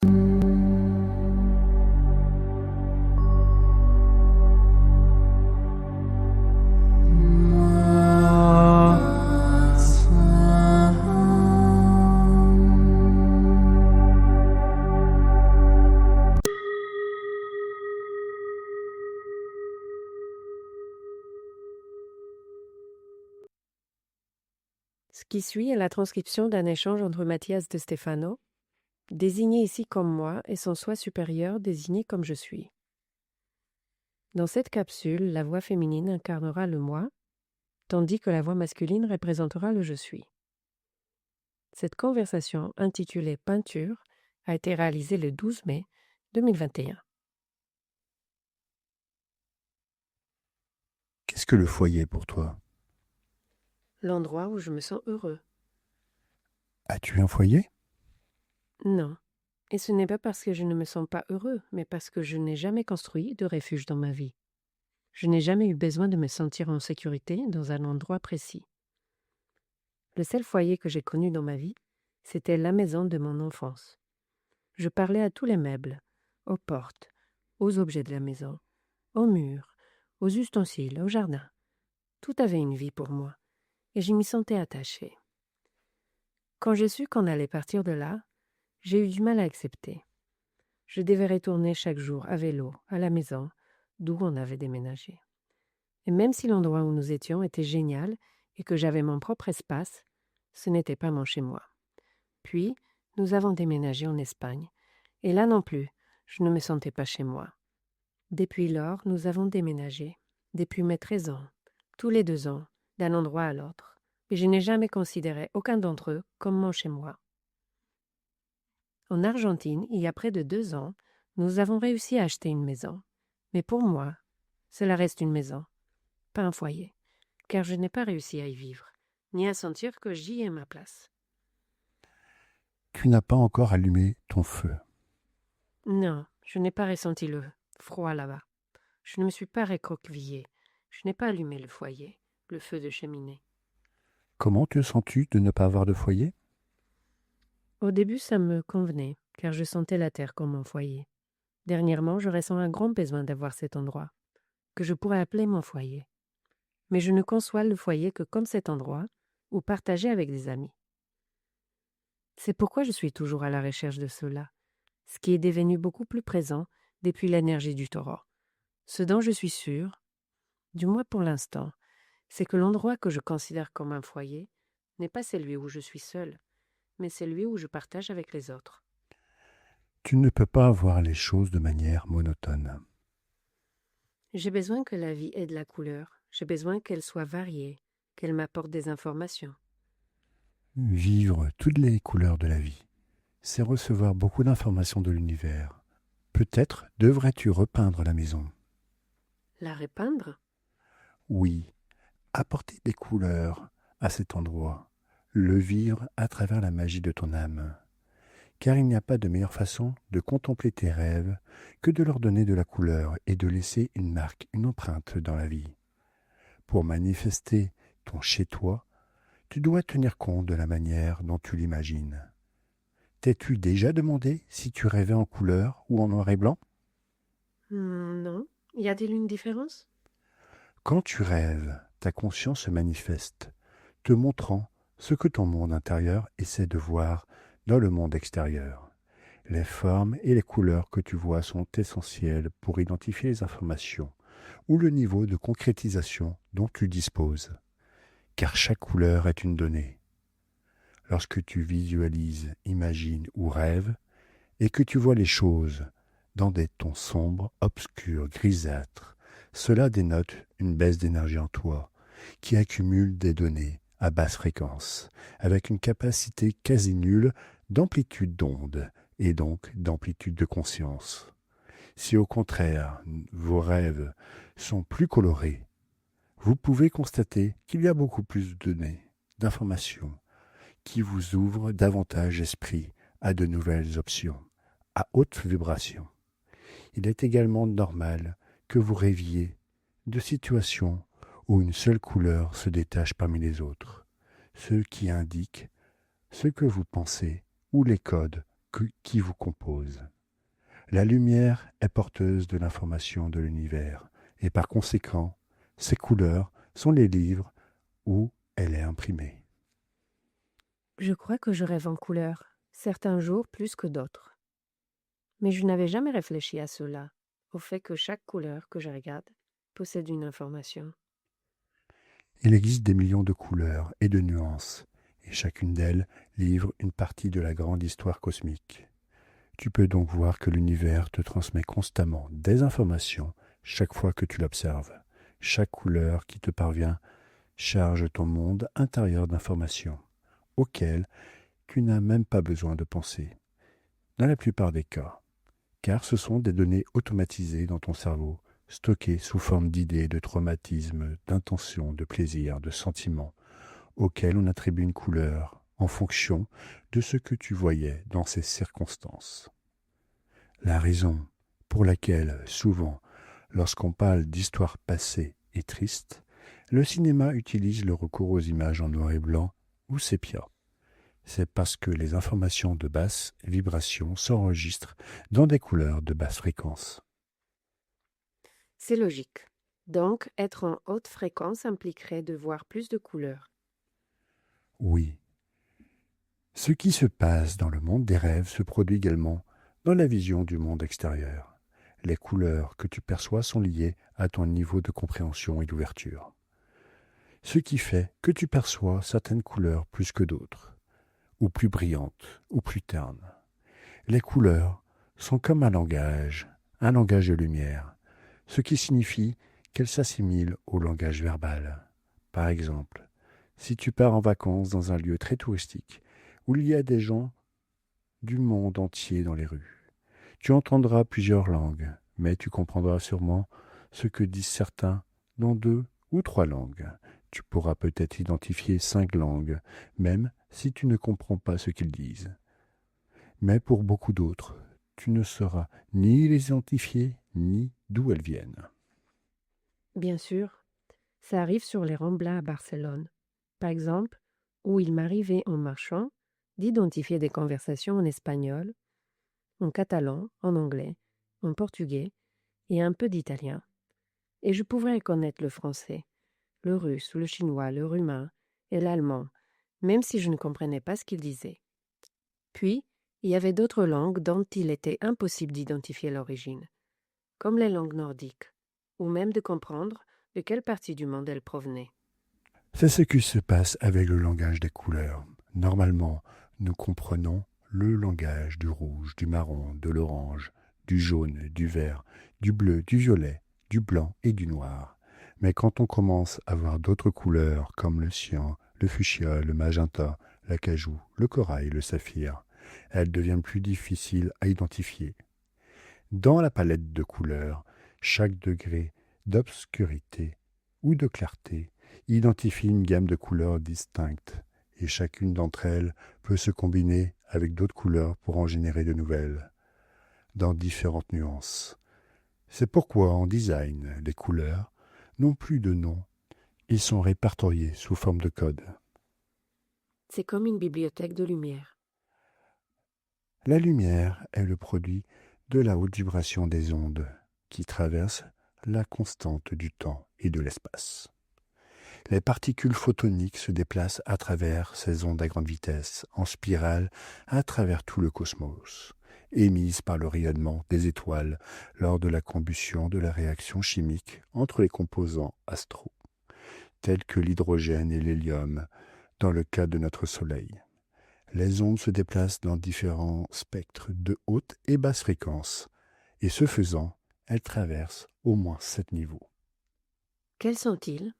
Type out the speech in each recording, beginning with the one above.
Ce qui suit est la transcription d'un échange entre Mathias de Stefano, désigné ici comme moi, et son soi supérieur désigné comme je suis. Dans cette capsule, la voix féminine incarnera le moi, tandis que la voix masculine représentera le je suis. Cette conversation, intitulée Peinture, a été réalisée le 12 mai 2021. Qu'est-ce que le foyer pour toi? L'endroit où je me sens heureux. As-tu un foyer? Non. Et ce n'est pas parce que je ne me sens pas heureux, mais parce que je n'ai jamais construit de refuge dans ma vie. Je n'ai jamais eu besoin de me sentir en sécurité dans un endroit précis. Le seul foyer que j'ai connu dans ma vie, c'était la maison de mon enfance. Je parlais à tous les meubles, aux portes, aux objets de la maison, aux murs, aux ustensiles, au jardin. Tout avait une vie pour moi, et je m'y sentais attachée. Quand j'ai su qu'on allait partir de là, j'ai eu du mal à accepter. Je devais retourner chaque jour à vélo, à la maison, d'où on avait déménagé. Et même si l'endroit où nous étions était génial et que j'avais mon propre espace, ce n'était pas mon chez-moi. Puis, nous avons déménagé en Espagne, et là non plus, je ne me sentais pas chez moi. Depuis lors, nous avons déménagé, depuis mes 13 ans, tous les 2 ans, d'un endroit à l'autre, mais je n'ai jamais considéré aucun d'entre eux comme mon chez-moi. En Argentine, il y a près de 2 ans, nous avons réussi à acheter une maison. Mais pour moi, cela reste une maison, pas un foyer, car je n'ai pas réussi à y vivre, ni à sentir que j'y ai ma place. Tu n'as pas encore allumé ton feu. Non, je n'ai pas ressenti le froid là-bas. Je ne me suis pas recroquevillée. Je n'ai pas allumé le foyer, le feu de cheminée. Comment te sens-tu de ne pas avoir de foyer? Au début, ça me convenait, car je sentais la terre comme mon foyer. Dernièrement, je ressens un grand besoin d'avoir cet endroit, que je pourrais appeler mon foyer. Mais je ne conçois le foyer que comme cet endroit, ou partagé avec des amis. C'est pourquoi je suis toujours à la recherche de cela, ce qui est devenu beaucoup plus présent depuis l'énergie du taureau. Ce dont je suis sûre, du moins pour l'instant, c'est que l'endroit que je considère comme un foyer n'est pas celui où je suis seule, mais celui où je partage avec les autres. Tu ne peux pas voir les choses de manière monotone. J'ai besoin que la vie ait de la couleur, j'ai besoin qu'elle soit variée, qu'elle m'apporte des informations. Vivre toutes les couleurs de la vie, c'est recevoir beaucoup d'informations de l'univers. Peut-être devrais-tu repeindre la maison. La repeindre? Oui, apporter des couleurs à cet endroit, le vivre à travers la magie de ton âme. Car il n'y a pas de meilleure façon de contempler tes rêves que de leur donner de la couleur et de laisser une marque, une empreinte dans la vie. Pour manifester ton chez-toi, tu dois tenir compte de la manière dont tu l'imagines. T'es-tu déjà demandé si tu rêvais en couleur ou en noir et blanc? Non. Y a-t-il une différence? Quand tu rêves, ta conscience se manifeste, te montrant ce que ton monde intérieur essaie de voir dans le monde extérieur. Les formes et les couleurs que tu vois sont essentielles pour identifier les informations ou le niveau de concrétisation dont tu disposes, car chaque couleur est une donnée. Lorsque tu visualises, imagines ou rêves, et que tu vois les choses dans des tons sombres, obscurs, grisâtres, cela dénote une baisse d'énergie en toi, qui accumule des données à basse fréquence, avec une capacité quasi nulle d'amplitude d'onde, et donc d'amplitude de conscience. Si au contraire, vos rêves sont plus colorés, vous pouvez constater qu'il y a beaucoup plus de données, d'informations, qui vous ouvrent davantage l'esprit à de nouvelles options, à haute vibration. Il est également normal que vous rêviez de situations où une seule couleur se détache parmi les autres, ce qui indique ce que vous pensez ou les codes qui vous compose. La lumière est porteuse de l'information de l'univers, et par conséquent, ses couleurs sont les livres où elle est imprimée. Je crois que je rêve en couleur, certains jours plus que d'autres. Mais je n'avais jamais réfléchi à cela, au fait que chaque couleur que je regarde possède une information. Il existe des millions de couleurs et de nuances, et chacune d'elles livre une partie de la grande histoire cosmique. Tu peux donc voir que l'univers te transmet constamment des informations chaque fois que tu l'observes. Chaque couleur qui te parvient charge ton monde intérieur d'informations, auxquelles tu n'as même pas besoin de penser, dans la plupart des cas, car ce sont des données automatisées dans ton cerveau, stockées sous forme d'idées, de traumatismes, d'intentions, de plaisirs, de sentiments, auxquels on attribue une couleur en fonction de ce que tu voyais dans ces circonstances. La raison pour laquelle, souvent, lorsqu'on parle d'histoires passées et tristes, le cinéma utilise le recours aux images en noir et blanc ou sépia. C'est parce que les informations de basse vibration s'enregistrent dans des couleurs de basse fréquence. C'est logique. Donc, être en haute fréquence impliquerait de voir plus de couleurs. Oui, ce qui se passe dans le monde des rêves se produit également dans la vision du monde extérieur. Les couleurs que tu perçois sont liées à ton niveau de compréhension et d'ouverture. Ce qui fait que tu perçois certaines couleurs plus que d'autres, ou plus brillantes, ou plus ternes. Les couleurs sont comme un langage de lumière, ce qui signifie qu'elles s'assimilent au langage verbal. Par exemple, si tu pars en vacances dans un lieu très touristique, où il y a des gens du monde entier dans les rues, tu entendras plusieurs langues, mais tu comprendras sûrement ce que disent certains dans 2 ou 3 langues. Tu pourras peut-être identifier 5 langues, même si tu ne comprends pas ce qu'ils disent. Mais pour beaucoup d'autres, tu ne sauras ni les identifier, ni d'où elles viennent. Bien sûr, ça arrive sur les Ramblas à Barcelone, par exemple, où il m'arrivait en marchant d'identifier des conversations en espagnol, en catalan, en anglais, en portugais et un peu d'italien. Et je pouvais reconnaître le français, le russe, le chinois, le roumain et l'allemand, même si je ne comprenais pas ce qu'ils disaient. Puis, il y avait d'autres langues dont il était impossible d'identifier l'origine, comme les langues nordiques, ou même de comprendre de quelle partie du monde elles provenaient. C'est ce qui se passe avec le langage des couleurs. Normalement, nous comprenons le langage du rouge, du marron, de l'orange, du jaune, du vert, du bleu, du violet, du blanc et du noir. Mais quand on commence à voir d'autres couleurs comme le cyan, le fuchsia, le magenta, l'acajou, le corail, le saphir, elles deviennent plus difficiles à identifier. Dans la palette de couleurs, chaque degré d'obscurité ou de clarté identifie une gamme de couleurs distinctes, et chacune d'entre elles peut se combiner avec d'autres couleurs pour en générer de nouvelles, dans différentes nuances. C'est pourquoi en design, les couleurs n'ont plus de nom, ils sont répertoriés sous forme de code. C'est comme une bibliothèque de lumière. La lumière est le produit de la haute vibration des ondes qui traversent la constante du temps et de l'espace. Les particules photoniques se déplacent à travers ces ondes à grande vitesse, en spirale, à travers tout le cosmos, émises par le rayonnement des étoiles lors de la combustion de la réaction chimique entre les composants astraux, tels que l'hydrogène et l'hélium, dans le cas de notre Soleil. Les ondes se déplacent dans différents spectres de haute et basse fréquence, et ce faisant, elles traversent au moins 7 niveaux. Quels sont-ils?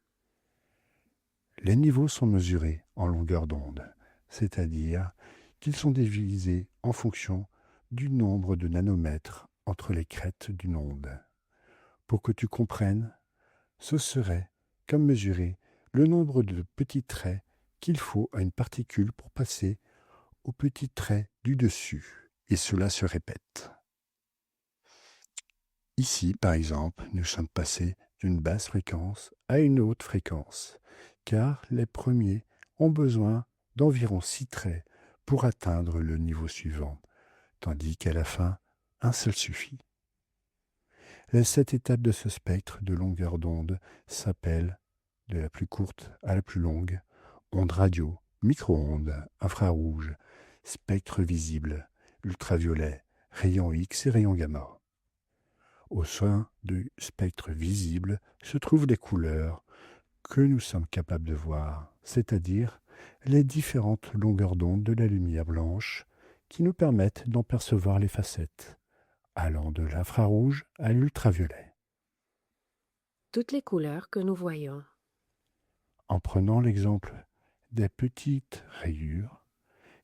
Les niveaux sont mesurés en longueur d'onde, c'est-à-dire qu'ils sont divisés en fonction du nombre de nanomètres entre les crêtes d'une onde. Pour que tu comprennes, ce serait comme mesurer le nombre de petits traits qu'il faut à une particule pour passer au petit trait du dessus, et cela se répète. Ici, par exemple, nous sommes passés d'une basse fréquence à une haute fréquence, car les premiers ont besoin d'environ 6 traits pour atteindre le niveau suivant, tandis qu'à la fin, un seul suffit. Les 7 étapes de ce spectre de longueur d'onde s'appellent, de la plus courte à la plus longue, ondes radio, micro-ondes, infrarouges, spectre visible, ultraviolet, rayons X et rayons gamma. Au sein du spectre visible se trouvent les couleurs que nous sommes capables de voir, c'est-à-dire les différentes longueurs d'onde de la lumière blanche qui nous permettent d'en percevoir les facettes, allant de l'infrarouge à l'ultraviolet. Toutes les couleurs que nous voyons. En prenant l'exemple des petites rayures,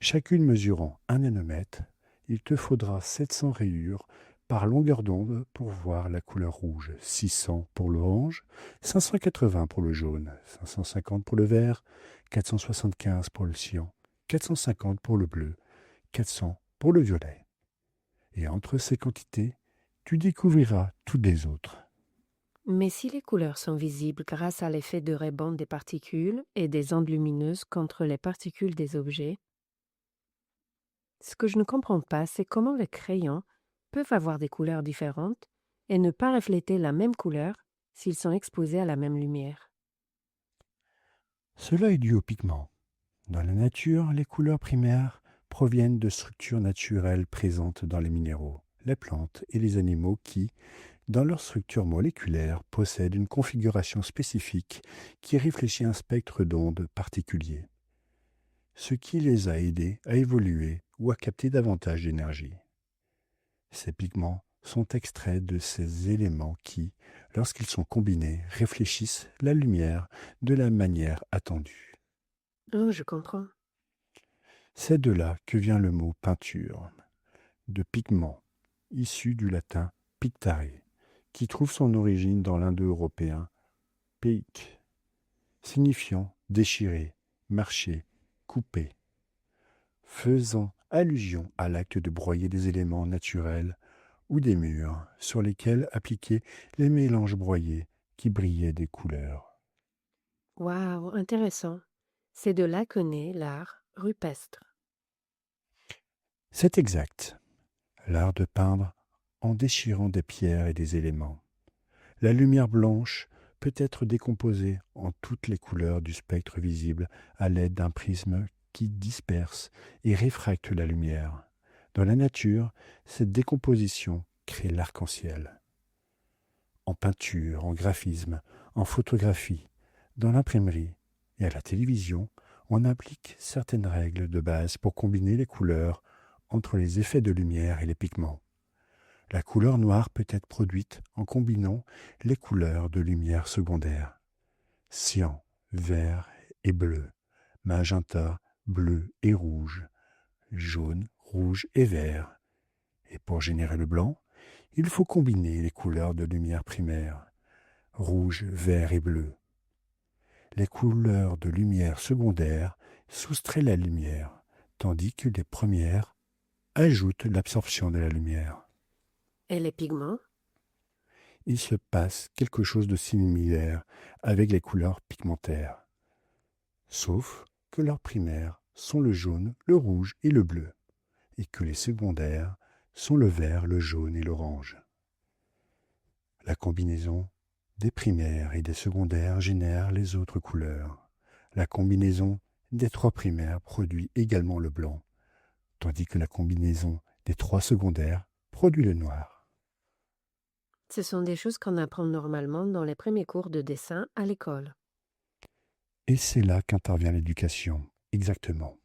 chacune mesurant 1 nanomètre, il te faudra 700 rayures par longueur d'onde pour voir la couleur rouge, 600 pour l'orange, 580 pour le jaune, 550 pour le vert, 475 pour le cyan, 450 pour le bleu, 400 pour le violet. Et entre ces quantités, tu découvriras toutes les autres. Mais si les couleurs sont visibles grâce à l'effet de rebond des particules et des ondes lumineuses contre les particules des objets, ce que je ne comprends pas, c'est comment les crayons peuvent avoir des couleurs différentes et ne pas refléter la même couleur s'ils sont exposés à la même lumière. Cela est dû aux pigments. Dans la nature, les couleurs primaires proviennent de structures naturelles présentes dans les minéraux, les plantes et les animaux qui, dans leur structure moléculaire, possèdent une configuration spécifique qui réfléchit un spectre d'ondes particulier, ce qui les a aidés à évoluer ou à capter davantage d'énergie. Ces pigments sont extraits de ces éléments qui, lorsqu'ils sont combinés, réfléchissent la lumière de la manière attendue. Oh, je comprends. C'est de là que vient le mot peinture, de pigment, issu du latin pictare, qui trouve son origine dans l'indo-européen peic, signifiant déchirer, marcher, couper, faisant allusion à l'acte de broyer des éléments naturels ou des murs sur lesquels appliquer les mélanges broyés qui brillaient des couleurs. Waouh, intéressant. C'est de là que naît l'art rupestre. C'est exact, l'art de peindre en déchirant des pierres et des éléments. La lumière blanche peut être décomposée en toutes les couleurs du spectre visible à l'aide d'un prisme qui disperse et réfracte la lumière. Dans la nature, cette décomposition crée l'arc-en-ciel. En peinture, en graphisme, en photographie, dans l'imprimerie et à la télévision, on applique certaines règles de base pour combiner les couleurs entre les effets de lumière et les pigments. La couleur noire peut être produite en combinant les couleurs de lumière secondaire. Cyan, vert et bleu, magenta, bleu et rouge, jaune, rouge et vert. Et pour générer le blanc, il faut combiner les couleurs de lumière primaire, rouge, vert et bleu. Les couleurs de lumière secondaire soustraient la lumière, tandis que les premières ajoutent l'absorption de la lumière. Et les pigments? Il se passe quelque chose de similaire avec les couleurs pigmentaires, sauf que leurs primaires sont le jaune, le rouge et le bleu, et que les secondaires sont le vert, le jaune et l'orange. La combinaison des primaires et des secondaires génère les autres couleurs. La combinaison des 3 primaires produit également le blanc, tandis que la combinaison des 3 secondaires produit le noir. Ce sont des choses qu'on apprend normalement dans les premiers cours de dessin à l'école. Et c'est là qu'intervient l'éducation, exactement.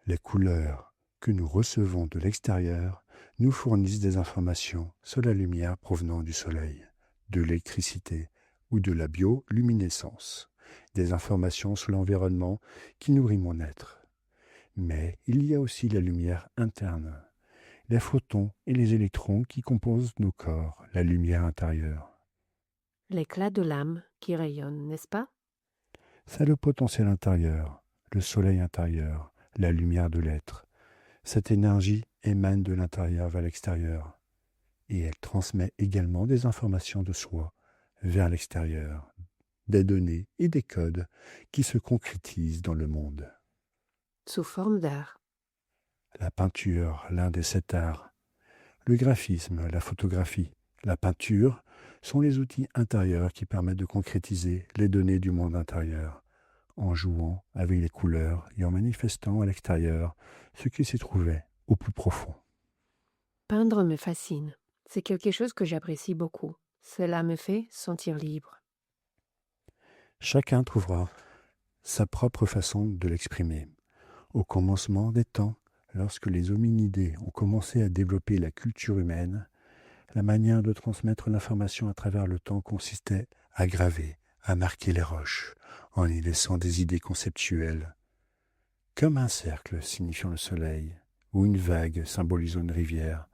Les couleurs que nous recevons de l'extérieur nous fournissent des informations sur la lumière provenant du soleil, de l'électricité ou de la bioluminescence, des informations sur l'environnement qui nourrit mon être. Mais il y a aussi la lumière interne, les photons et les électrons qui composent nos corps, la lumière intérieure. L'éclat de l'âme qui rayonne, n'est-ce pas? C'est le potentiel intérieur, le soleil intérieur, la lumière de l'être. Cette énergie émane de l'intérieur vers l'extérieur et elle transmet également des informations de soi vers l'extérieur, des données et des codes qui se concrétisent dans le monde. Sous forme d'art. La peinture, l'un des 7 arts. Le graphisme, la photographie, la peinture sont les outils intérieurs qui permettent de concrétiser les données du monde intérieur, en jouant avec les couleurs et en manifestant à l'extérieur ce qui s'y trouvait au plus profond. Peindre me fascine. C'est quelque chose que j'apprécie beaucoup. Cela me fait sentir libre. Chacun trouvera sa propre façon de l'exprimer. Au commencement des temps, lorsque les hominidés ont commencé à développer la culture humaine, la manière de transmettre l'information à travers le temps consistait à graver, à marquer les roches, en y laissant des idées conceptuelles, comme un cercle signifiant le soleil, ou une vague symbolisant une rivière,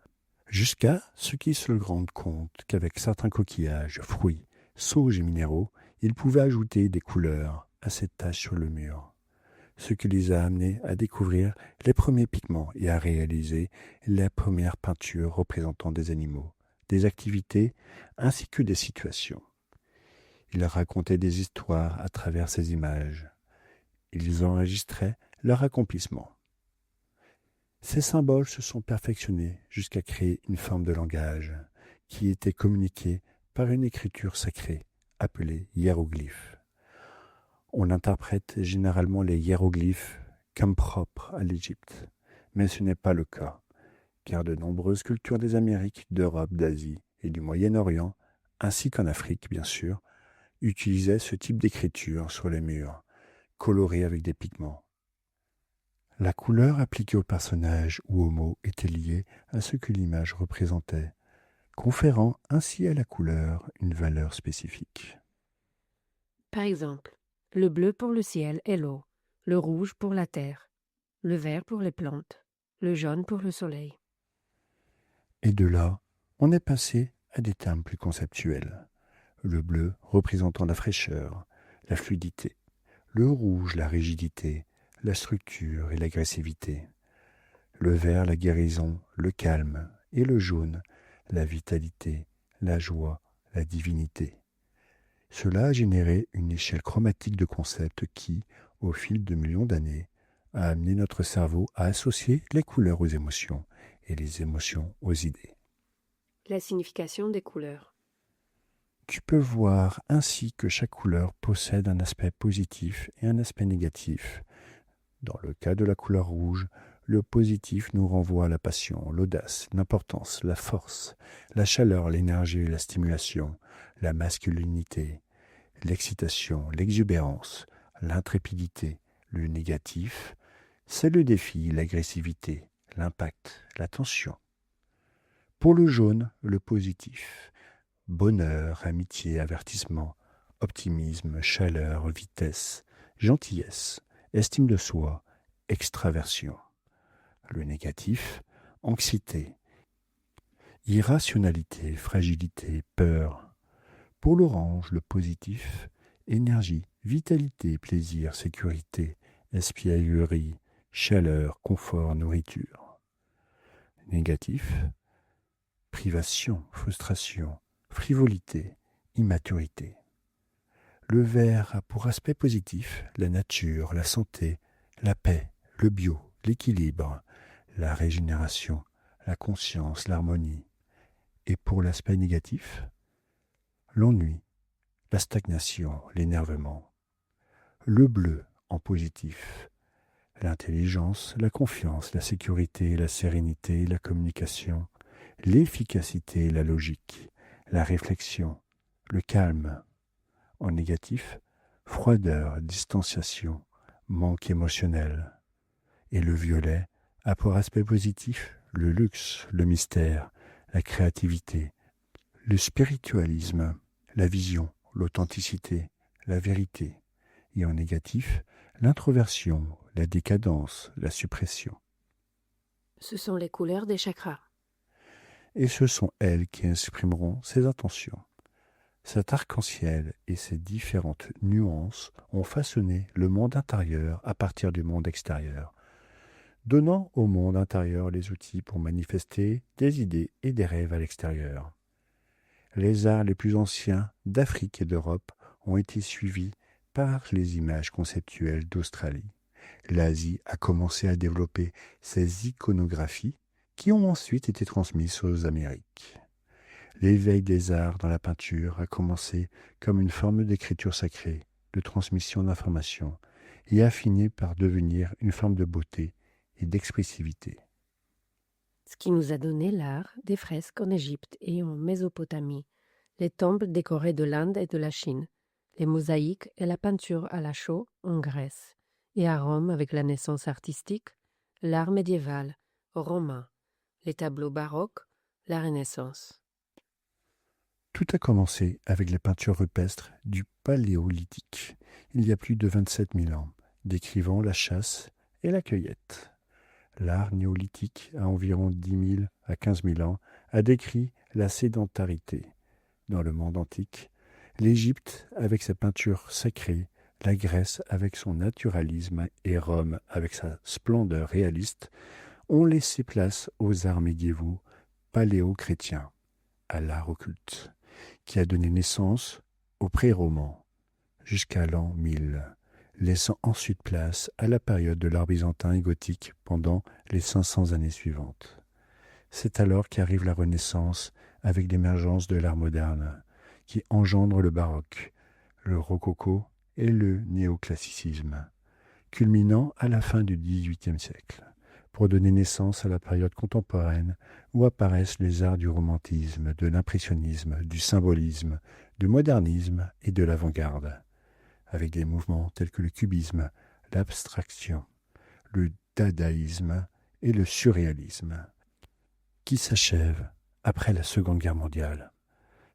jusqu'à ce qu'ils se rendent compte qu'avec certains coquillages, fruits, sauges et minéraux, ils pouvaient ajouter des couleurs à cette tache sur le mur, ce qui les a amenés à découvrir les premiers pigments et à réaliser les premières peintures représentant des animaux, des activités ainsi que des situations. Ils racontaient des histoires à travers ces images. Ils enregistraient leur accomplissement. Ces symboles se sont perfectionnés jusqu'à créer une forme de langage qui était communiquée par une écriture sacrée appelée hiéroglyphe. On interprète généralement les hiéroglyphes comme propres à l'Égypte, mais ce n'est pas le cas, car de nombreuses cultures des Amériques, d'Europe, d'Asie et du Moyen-Orient, ainsi qu'en Afrique bien sûr, utilisaient ce type d'écriture sur les murs, colorés avec des pigments. La couleur appliquée au personnage ou aux mots était liée à ce que l'image représentait, conférant ainsi à la couleur une valeur spécifique. Par exemple, le bleu pour le ciel et l'eau, le rouge pour la terre, le vert pour les plantes, le jaune pour le soleil. Et de là, on est passé à des termes plus conceptuels. Le bleu représentant la fraîcheur, la fluidité, le rouge la rigidité, la structure et l'agressivité, le vert la guérison, le calme, et le jaune la vitalité, la joie, la divinité. Cela a généré une échelle chromatique de concepts qui, au fil de millions d'années, a amené notre cerveau à associer les couleurs aux émotions et les émotions aux idées. La signification des couleurs. Tu peux voir ainsi que chaque couleur possède un aspect positif et un aspect négatif. Dans le cas de la couleur rouge, le positif nous renvoie à la passion, l'audace, l'importance, la force, la chaleur, l'énergie, la stimulation, la masculinité, l'excitation, l'exubérance, l'intrépidité. Le négatif, c'est le défi, l'agressivité, l'impact, la tension. Pour le jaune, le positif, bonheur, amitié, avertissement, optimisme, chaleur, vitesse, gentillesse, estime de soi, extraversion. Le négatif, anxiété, irrationalité, fragilité, peur. Pour l'orange, le positif, énergie, vitalité, plaisir, sécurité, espièglerie, chaleur, confort, nourriture. Négatif, privation, frustration, frivolité, immaturité. Le vert a pour aspect positif la nature, la santé, la paix, le bio, l'équilibre, la régénération, la conscience, l'harmonie. Et pour l'aspect négatif, l'ennui, la stagnation, l'énervement. Le bleu en positif, l'intelligence, la confiance, la sécurité, la sérénité, la communication, l'efficacité, la logique, la réflexion, le calme. En négatif, froideur, distanciation, manque émotionnel. Et le violet a pour aspect positif le luxe, le mystère, la créativité, le spiritualisme, la vision, l'authenticité, la vérité. Et en négatif, l'introversion, la décadence, la suppression. Ce sont les couleurs des chakras. Et ce sont elles qui exprimeront ces intentions. Cet arc-en-ciel et ses différentes nuances ont façonné le monde intérieur à partir du monde extérieur, donnant au monde intérieur les outils pour manifester des idées et des rêves à l'extérieur. Les arts les plus anciens d'Afrique et d'Europe ont été suivis par les images conceptuelles d'Australie, L'Asie a commencé à développer ses iconographies qui ont ensuite été transmises aux Amériques. L'éveil des arts dans la peinture a commencé comme une forme d'écriture sacrée, de transmission d'informations, et a fini par devenir une forme de beauté et d'expressivité. Ce qui nous a donné l'art des fresques en Égypte et en Mésopotamie, les tombes décorées de l'Inde et de la Chine, les mosaïques et la peinture à la chaux en Grèce, et à Rome avec la naissance artistique, l'art médiéval, romain, les tableaux baroques, la Renaissance. Tout a commencé avec les peintures rupestres du Paléolithique, il y a plus de 27 000 ans, décrivant la chasse et la cueillette. L'art néolithique, à environ 10 000 à 15 000 ans, a décrit la sédentarité. Dans le monde antique, l'Égypte avec ses peintures sacrées, la Grèce avec son naturalisme et Rome avec sa splendeur réaliste ont laissé place aux arts médiévaux paléo-chrétiens, à l'art occulte, qui a donné naissance au pré-roman jusqu'à l'an 1000, laissant ensuite place à la période de l'art byzantin et gothique pendant les 500 années suivantes. C'est alors qu'arrive la Renaissance avec l'émergence de l'art moderne, qui engendre le baroque, le rococo et le néoclassicisme, culminant à la fin du XVIIIe siècle, pour donner naissance à la période contemporaine où apparaissent les arts du romantisme, de l'impressionnisme, du symbolisme, du modernisme et de l'avant-garde, avec des mouvements tels que le cubisme, l'abstraction, le dadaïsme et le surréalisme, qui s'achèvent après la Seconde Guerre mondiale.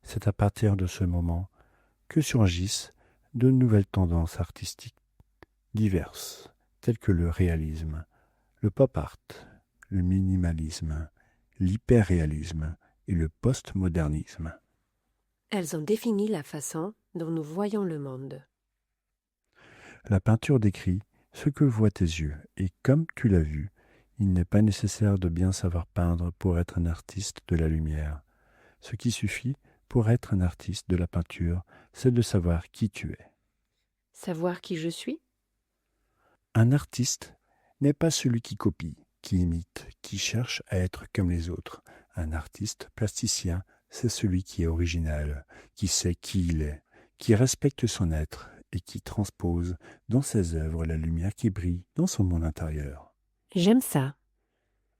C'est à partir de ce moment que surgissent de nouvelles tendances artistiques diverses, telles que le réalisme, le pop art, le minimalisme, l'hyperréalisme et le postmodernisme. Elles ont défini la façon dont nous voyons le monde. La peinture décrit ce que voient tes yeux, et comme tu l'as vu, il n'est pas nécessaire de bien savoir peindre pour être un artiste de la lumière. Ce qui suffit pour être un artiste de la peinture, c'est de savoir qui tu es. Savoir qui je suis? Un artiste n'est pas celui qui copie, qui imite, qui cherche à être comme les autres. Un artiste plasticien, c'est celui qui est original, qui sait qui il est, qui respecte son être et qui transpose dans ses œuvres la lumière qui brille dans son monde intérieur. J'aime ça.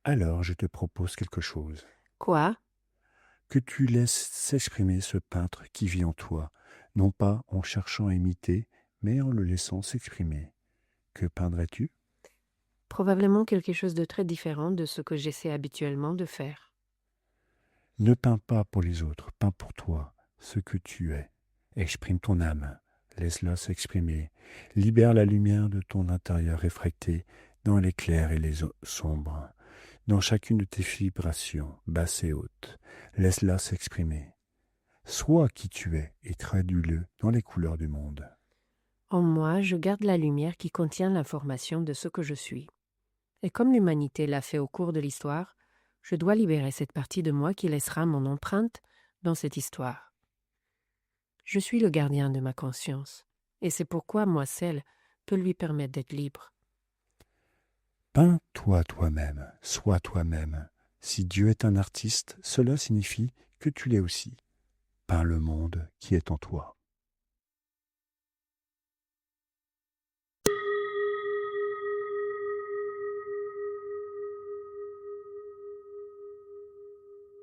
Alors je te propose quelque chose. Quoi? Que tu laisses s'exprimer ce peintre qui vit en toi, non pas en cherchant à imiter, mais en le laissant s'exprimer. Que peindrais-tu? Probablement quelque chose de très différent de ce que j'essaie habituellement de faire. Ne peins pas pour les autres, peins pour toi, ce que tu es. Exprime ton âme, laisse-la s'exprimer. Libère la lumière de ton intérieur réfracté dans les clairs et les sombres, dans chacune de tes vibrations, basses et hautes. Laisse-la s'exprimer. Sois qui tu es et traduis-le dans les couleurs du monde. En moi, je garde la lumière qui contient l'information de ce que je suis. Et comme l'humanité l'a fait au cours de l'histoire, je dois libérer cette partie de moi qui laissera mon empreinte dans cette histoire. Je suis le gardien de ma conscience, et c'est pourquoi moi seul peux lui permettre d'être libre. Peins-toi toi-même, sois toi-même. Si Dieu est un artiste, cela signifie que tu l'es aussi. Peins le monde qui est en toi.